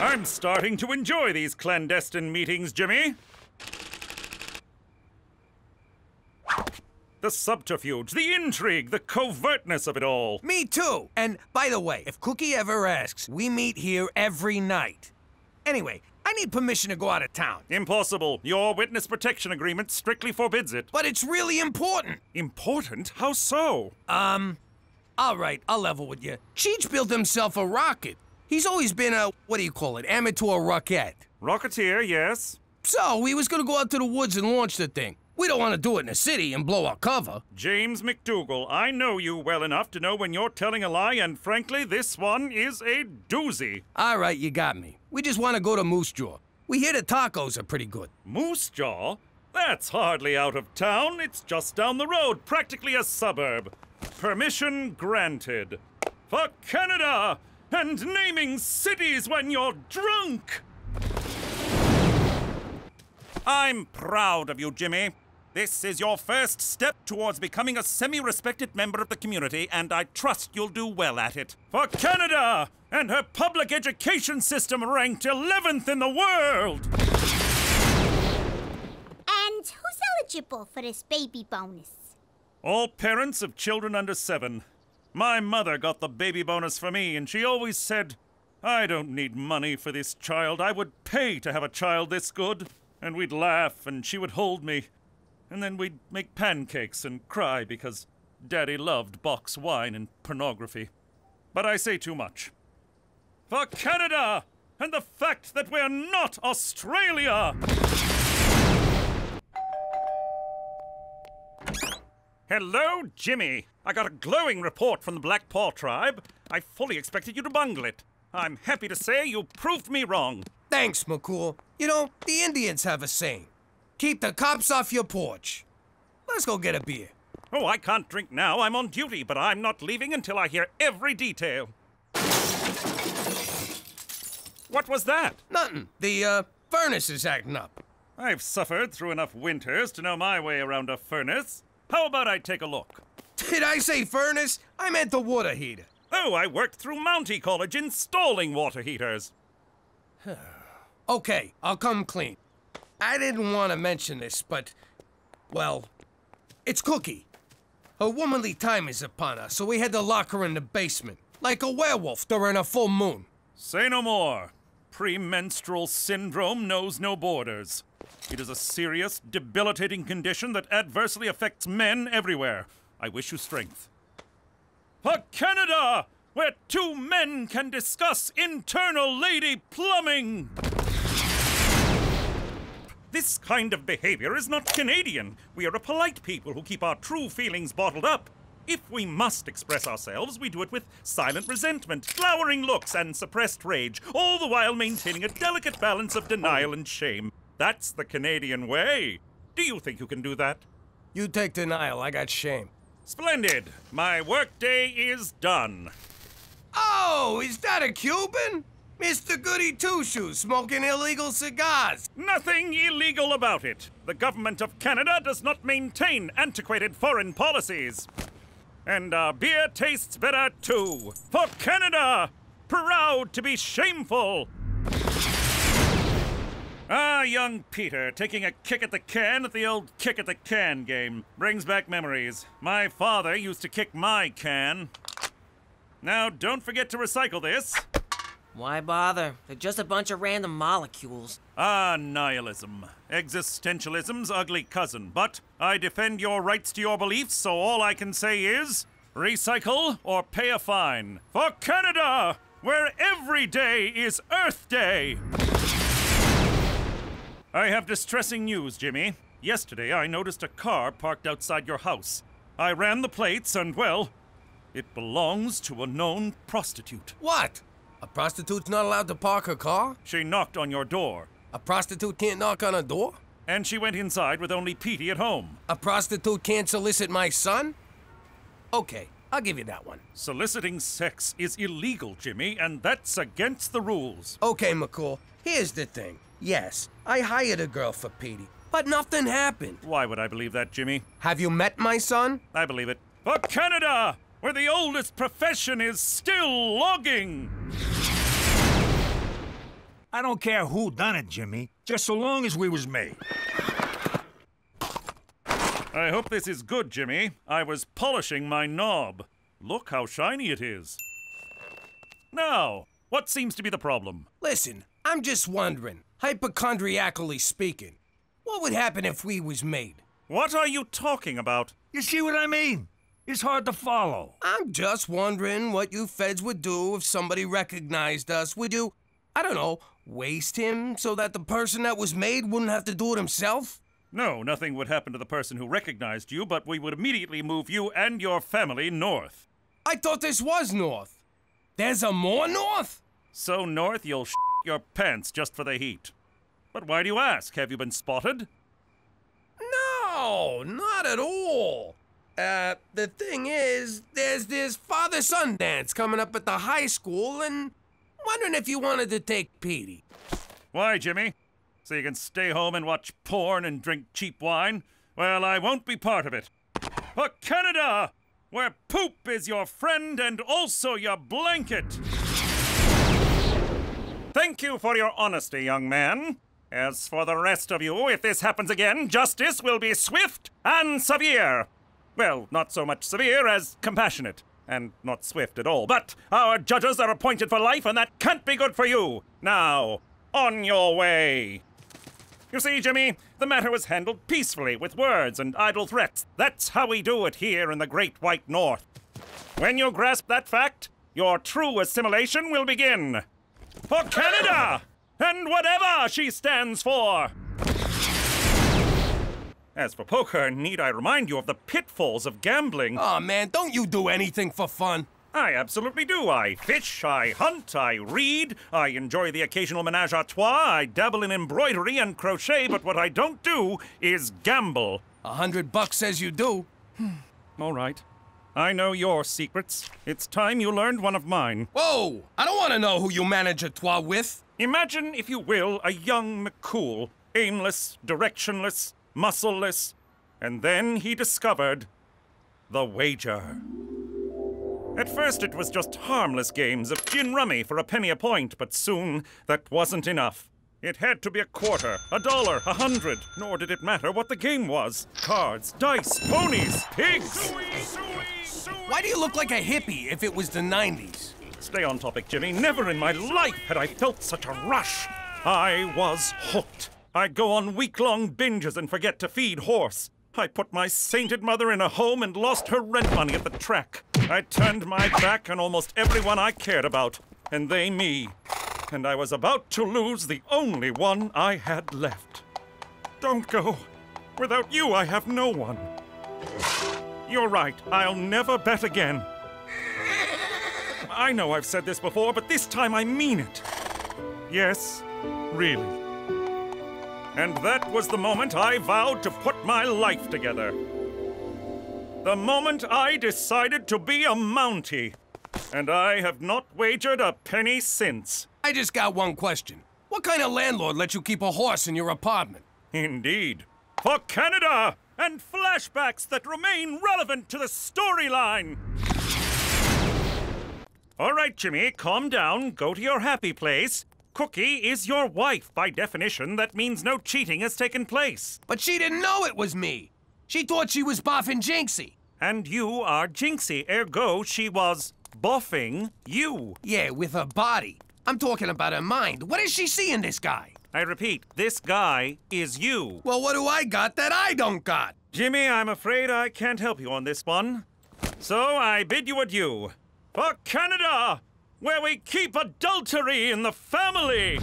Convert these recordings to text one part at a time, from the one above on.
I'm starting to enjoy these clandestine meetings, Jimmy. The subterfuge, the intrigue, the covertness of it all. Me too. And by the way, if Cookie ever asks, we meet here every night. Anyway, I need permission to go out of town. Impossible. Your witness protection agreement strictly forbids it. But it's really important. Important? How so? All right, I'll level with you. Cheech built himself a rocket. He's always been a, amateur rocket. Rocketeer, yes. So, he was gonna go out to the woods and launch the thing. We don't want to do it in the city and blow our cover. James MacDougal, I know you well enough to know when you're telling a lie, and frankly, this one is a doozy. All right, you got me. We just want to go to Moose Jaw. We hear the tacos are pretty good. Moose Jaw? That's hardly out of town. It's just down the road, practically a suburb. Permission granted. For Canada! And naming cities when you're drunk! I'm proud of you, Jimmy. This is your first step towards becoming a semi-respected member of the community, and I trust you'll do well at it. For Canada! And her public education system ranked 11th in the world! And who's eligible for this baby bonus? All parents of children under 7. My mother got the baby bonus for me, and she always said, I don't need money for this child. I would pay to have a child this good. And we'd laugh, and she would hold me. And then we'd make pancakes and cry because Daddy loved box wine and pornography. But I say too much. For Canada! And the fact that we're not Australia! Hello, Jimmy. I got a glowing report from the Black Paw tribe. I fully expected you to bungle it. I'm happy to say you proved me wrong. Thanks, McCool. You know, the Indians have a saying. Keep the cops off your porch. Let's go get a beer. Oh, I can't drink now. I'm on duty, but I'm not leaving until I hear every detail. What was that? Nothing. The, furnace is acting up. I've suffered through enough winters to know my way around a furnace. How about I take a look? Did I say furnace? I meant the water heater. Oh, I worked through Mountie College installing water heaters. Okay, I'll come clean. I didn't want to mention this, but, well, it's Cookie. Her womanly time is upon us, so we had to lock her in the basement, like a werewolf during a full moon. Say no more. Premenstrual syndrome knows no borders. It is a serious, debilitating condition that adversely affects men everywhere. I wish you strength. For Canada, where 2 men can discuss internal lady plumbing! This kind of behavior is not Canadian. We are a polite people who keep our true feelings bottled up. If we must express ourselves, we do it with silent resentment, glowering looks, and suppressed rage, all the while maintaining a delicate balance of denial and shame. That's the Canadian way. Do you think you can do that? You take denial, I got shame. Splendid. My workday is done. Oh, is that a Cuban? Mr. Goody Two-Shoes smoking illegal cigars. Nothing illegal about it. The government of Canada does not maintain antiquated foreign policies. And our beer tastes better too. For Canada! Proud to be shameful! Ah, young Peter, taking a kick at the can at the old kick at the can game. Brings back memories. My father used to kick my can. Now, don't forget to recycle this. Why bother? They're just a bunch of random molecules. Ah, nihilism. Existentialism's ugly cousin. But I defend your rights to your beliefs, so all I can say is recycle or pay a fine. For Canada, where every day is Earth Day. I have distressing news, Jimmy. Yesterday, I noticed a car parked outside your house. I ran the plates and, well, it belongs to a known prostitute. What? A prostitute's not allowed to park her car? She knocked on your door. A prostitute can't knock on a door? And she went inside with only Petey at home. A prostitute can't solicit my son? Okay, I'll give you that one. Soliciting sex is illegal, Jimmy, and that's against the rules. Okay, McCool, here's the thing. Yes, I hired a girl for Petey, but nothing happened. Why would I believe that, Jimmy? Have you met my son? I believe it. For Canada, where the oldest profession is still logging! I don't care who done it, Jimmy, just so long as we was made. I hope this is good, Jimmy. I was polishing my knob. Look how shiny it is. Now, what seems to be the problem? Listen, I'm just wondering, hypochondriacally speaking, what would happen if we was made? What are you talking about? You see what I mean? It's hard to follow. I'm just wondering what you feds would do if somebody recognized us. Would you, I don't know, waste him so that the person that was made wouldn't have to do it himself? No, nothing would happen to the person who recognized you, but we would immediately move you and your family north. I thought this was north. There's a more north? So north you'll your pants just for the heat. But why do you ask? Have you been spotted? No, not at all. The thing is, there's this father-son dance coming up at the high school, and wondering if you wanted to take Petey. Why, Jimmy? So you can stay home and watch porn and drink cheap wine? Well, I won't be part of it. For Canada, where poop is your friend and also your blanket. Thank you for your honesty, young man. As for the rest of you, if this happens again, justice will be swift and severe. Well, not so much severe as compassionate. And not swift at all. But our judges are appointed for life, and that can't be good for you. Now, on your way. You see, Jimmy, the matter was handled peacefully with words and idle threats. That's how we do it here in the Great White North. When you grasp that fact, your true assimilation will begin. For Canada! And whatever she stands for! As for poker, need I remind you of the pitfalls of gambling? Aw, man, don't you do anything for fun? I absolutely do. I fish, I hunt, I read, I enjoy the occasional menage a trois, I dabble in embroidery and crochet, but what I don't do is gamble. $100 says you do. All right. I know your secrets. It's time you learned one of mine. Whoa! I don't want to know who you manage a trois with. Imagine, if you will, a young McCool, aimless, directionless, muscleless, and then he discovered the wager. At first it was just harmless games of gin rummy for a penny a point, but soon that wasn't enough. It had to be a quarter, $1, $100, nor did it matter what the game was. Cards, dice, ponies, pigs! Why do you look like a hippie if it was the 90s? Stay on topic, Jimmy. Never in my life had I felt such a rush. I was hooked. I'd go on week-long binges and forget to feed horse. I put my sainted mother in a home and lost her rent money at the track. I turned my back on almost everyone I cared about, and they me. And I was about to lose the only one I had left. Don't go. Without you, I have no one. You're right. I'll never bet again. I know I've said this before, but this time I mean it. Yes, really. And that was the moment I vowed to put my life together. The moment I decided to be a Mountie. And I have not wagered a penny since. I just got one question. What kind of landlord lets you keep a horse in your apartment? Indeed. For Canada! And flashbacks that remain relevant to the storyline! All right, Jimmy, calm down. Go to your happy place. Cookie is your wife. By definition, that means no cheating has taken place. But she didn't know it was me. She thought she was boffing Jinxie. And you are Jinxie, ergo she was boffing you. Yeah, with her body. I'm talking about her mind. What does she see in this guy? I repeat, this guy is you. Well, what do I got that I don't got? Jimmy, I'm afraid I can't help you on this one. So I bid you adieu. For Canada, where we keep adultery in the family!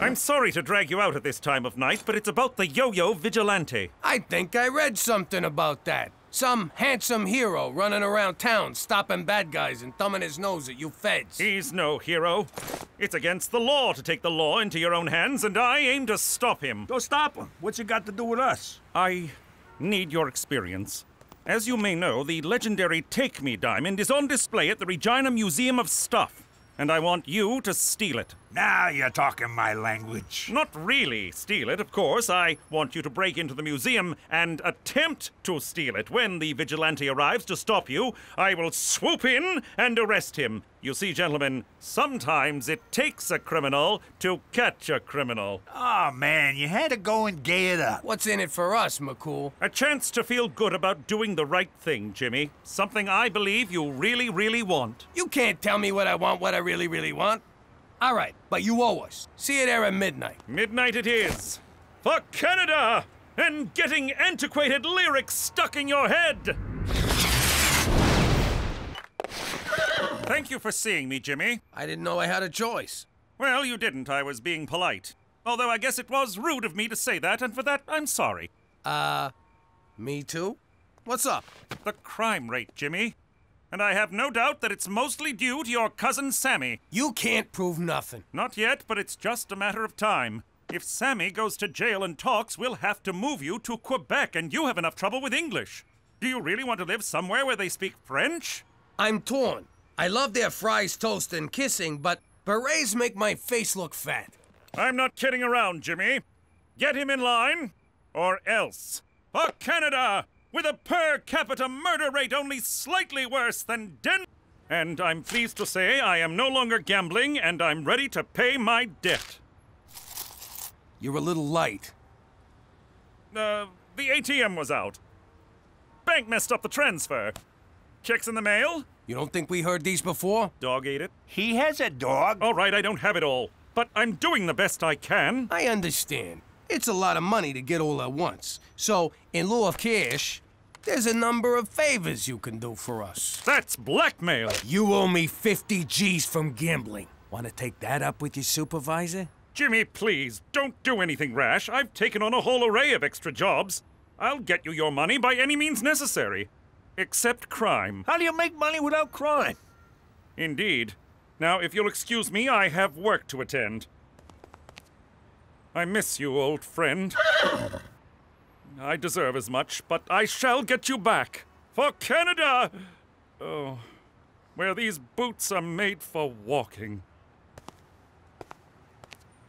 I'm sorry to drag you out at this time of night, but it's about the yo-yo vigilante. I think I read something about that. Some handsome hero running around town stopping bad guys and thumbing his nose at you feds. He's no hero. It's against the law to take the law into your own hands, and I aim to stop him. Don't stop him. What's it got to do with us? I need your experience. As you may know, the legendary Take Me diamond is on display at the Regina Museum of Stuff, and I want you to steal it. Now you're talking my language. Not really steal it, of course. I want you to break into the museum and attempt to steal it. When the vigilante arrives to stop you, I will swoop in and arrest him. You see, gentlemen, sometimes it takes a criminal to catch a criminal. Oh, man, you had to go and gay it up. What's in it for us, McCool? A chance to feel good about doing the right thing, Jimmy. Something I believe you really, really want. You can't tell me what I want, what I really, really want. All right, but you owe us. See you there at midnight. Midnight it is. For Canada! And getting antiquated lyrics stuck in your head! Thank you for seeing me, Jimmy. I didn't know I had a choice. Well, you didn't. I was being polite. Although I guess it was rude of me to say that, and for that, I'm sorry. Me too? What's up? The crime rate, Jimmy. And I have no doubt that it's mostly due to your cousin Sammy. You can't prove nothing. Not yet, but it's just a matter of time. If Sammy goes to jail and talks, we'll have to move you to Quebec, and you have enough trouble with English. Do you really want to live somewhere where they speak French? I'm torn. I love their fries, toast, and kissing, but berets make my face look fat. I'm not kidding around, Jimmy. Get him in line, or else. For Canada, with a per capita murder rate only slightly worse than Denmark. And I'm pleased to say I am no longer gambling, and I'm ready to pay my debt. You're a little light. The ATM was out. Bank messed up the transfer. Checks in the mail? You don't think we heard these before? Dog ate it. He has a dog. All right, I don't have it all. But I'm doing the best I can. I understand. It's a lot of money to get all at once. So, in lieu of cash, there's a number of favors you can do for us. That's blackmail. You owe me 50 G's from gambling. Want to take that up with your supervisor? Jimmy, please, don't do anything rash. I've taken on a whole array of extra jobs. I'll get you your money by any means necessary. Except crime. How do you make money without crime? Indeed. Now, if you'll excuse me, I have work to attend. I miss you, old friend. I deserve as much, but I shall get you back. For Canada! Oh, where these boots are made for walking.